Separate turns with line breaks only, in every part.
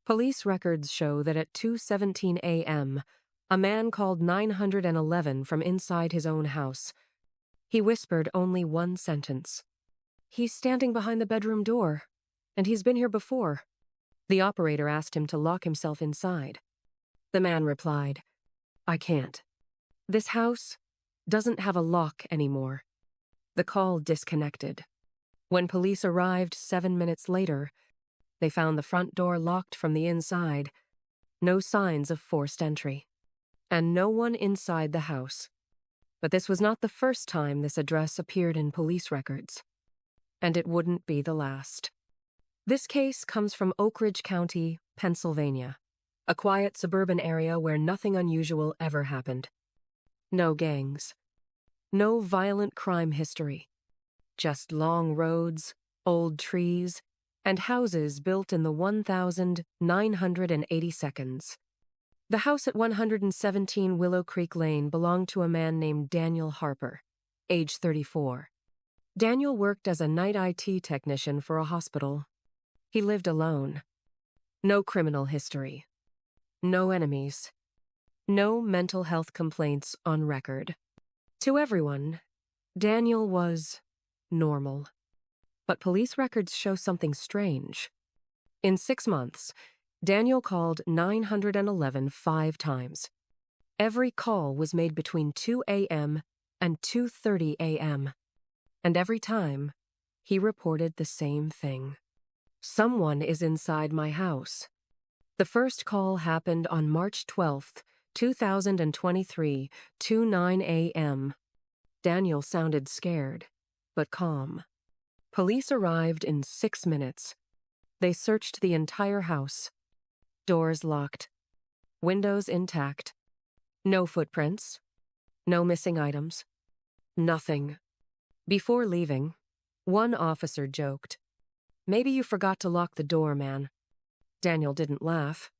Police records show that at 2:17 a.m., a man called 911 from inside his own house. He whispered only one sentence. "He's standing behind the bedroom door, and he's been here before." The operator asked him to lock himself inside. The man replied, "I can't. This house doesn't have a lock anymore." The call disconnected. When police arrived 7 minutes later, they found the front door locked from the inside, no signs of forced entry, and no one inside the house. But this was not the first time this address appeared in police records, and it wouldn't be the last. This case comes from Oak Ridge County, Pennsylvania, a quiet suburban area where nothing unusual ever happened. No gangs. No violent crime history. Just long roads, old trees, and houses built in the 1982. The house at 117 Willow Creek Lane belonged to a man named Daniel Harper, age 34. Daniel worked as a night IT technician for a hospital. He lived alone. No criminal history. No enemies. No mental health complaints on record. To everyone, Daniel was normal. But police records show something strange. In 6 months, Daniel called 911 5 times. Every call was made between 2 a.m. and 2:30 a.m. And every time, he reported the same thing. "Someone is inside my house." The first call happened on March 12th, 2023, 2:09 a.m. Daniel sounded scared, but calm. Police arrived in 6 minutes. They searched the entire house. Doors locked. Windows intact. No footprints. No missing items. Nothing. Before leaving, one officer joked, "Maybe you forgot to lock the door, man." Daniel didn't laugh.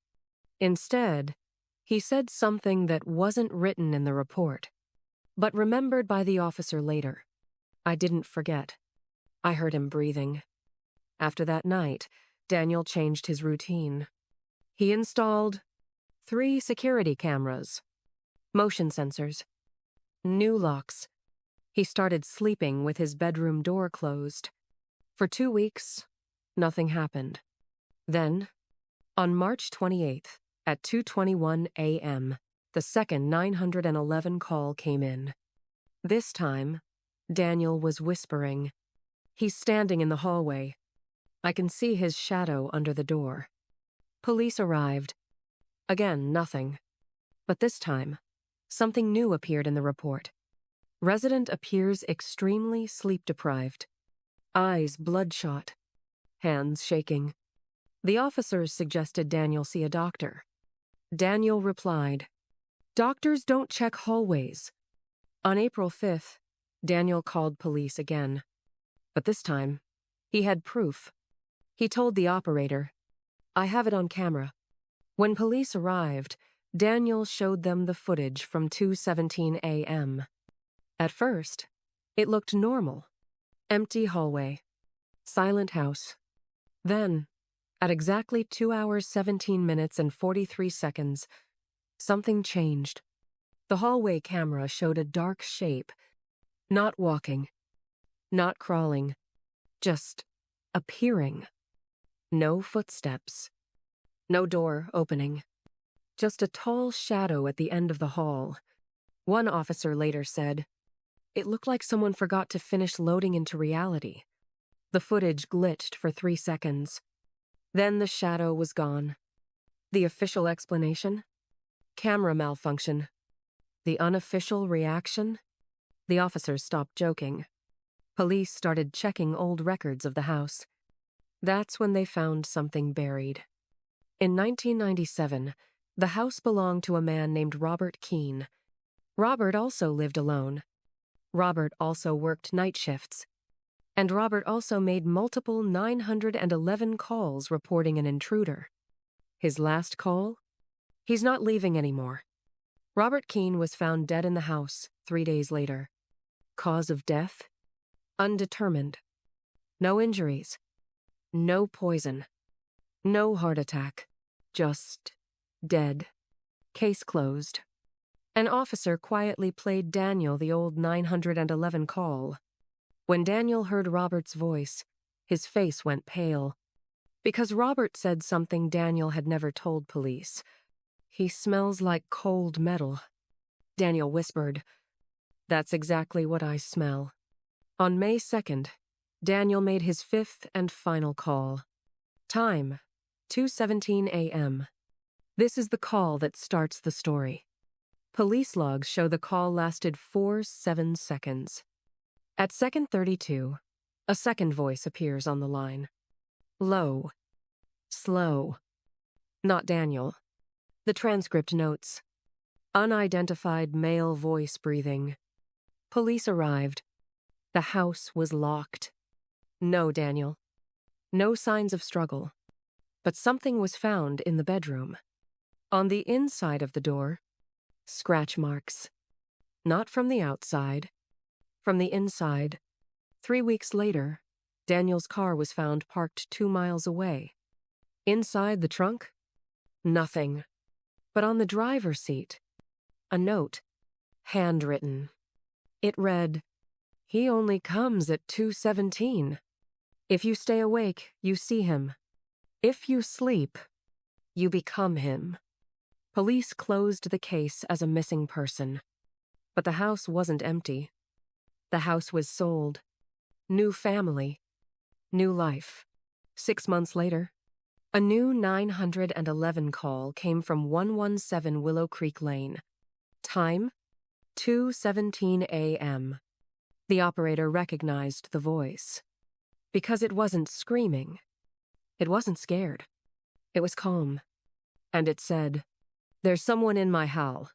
Instead, he said something that wasn't written in the report, but remembered by the officer later. "I didn't forget. I heard him breathing." After that night, Daniel changed his routine. He installed 3 security cameras, motion sensors, new locks. He started sleeping with his bedroom door closed. For 2 weeks, nothing happened. Then, on March 28th, at 2:21 a.m., the second 911 call came in. This time, Daniel was whispering. "He's standing in the hallway. I can see his shadow under the door." Police arrived. Again, nothing. But this time, something new appeared in the report. Resident appears extremely sleep-deprived. Eyes bloodshot. Hands shaking. The officers suggested Daniel see a doctor. Daniel replied, "Doctors don't check hallways." On April 5th, Daniel called police again. But this time, he had proof. He told the operator, "I have it on camera." When police arrived, Daniel showed them the footage from 2:17 a.m. At first, it looked normal. Empty hallway. Silent house. Then, at exactly 2 hours 17 minutes and 43 seconds, something changed. The hallway camera showed a dark shape, not walking, not crawling, just appearing. No footsteps. No door opening. Just a tall shadow at the end of the hall. One officer later said, "It looked like someone forgot to finish loading into reality." The footage glitched for 3 seconds. Then the shadow was gone. The official explanation? Camera malfunction. The unofficial reaction? The officers stopped joking. Police started checking old records of the house. That's when they found something buried. In 1997, the house belonged to a man named Robert Keene. Robert also lived alone. Robert also worked night shifts. And Robert also made multiple 911 calls reporting an intruder. His last call? He's not leaving anymore. Robert Keene was found dead in the house 3 days later. Cause of death? Undetermined. No injuries. No poison. No heart attack. Just dead. Case closed. An officer quietly played Daniel the old 911 call. When Daniel heard Robert's voice, his face went pale. Because Robert said something Daniel had never told police. "He smells like cold metal." Daniel whispered, "That's exactly what I smell." On May 2nd, Daniel made his fifth and final call. Time, 2:17 a.m. This is the call that starts the story. Police logs show the call lasted 7 seconds. At second 32, a second voice appears on the line. Low. Slow. Not Daniel. The transcript notes. Unidentified male voice breathing. Police arrived. The house was locked. No Daniel. No signs of struggle. But something was found in the bedroom. On the inside of the door, scratch marks. Not from the outside. From the inside. 3 weeks later, Daniel's car was found parked 2 miles away. Inside the trunk? Nothing. But on the driver's seat, a note, handwritten. It read, "He only comes at 2:17. If you stay awake, you see him. If you sleep, you become him." Police closed the case as a missing person. But the house wasn't empty. The house was sold. New family. New life. 6 months later, a new 911 call came from 117 Willow Creek Lane. Time, 2:17 a.m. The operator recognized the voice. Because it wasn't screaming. It wasn't scared. It was calm. And it said, "There's someone in my house.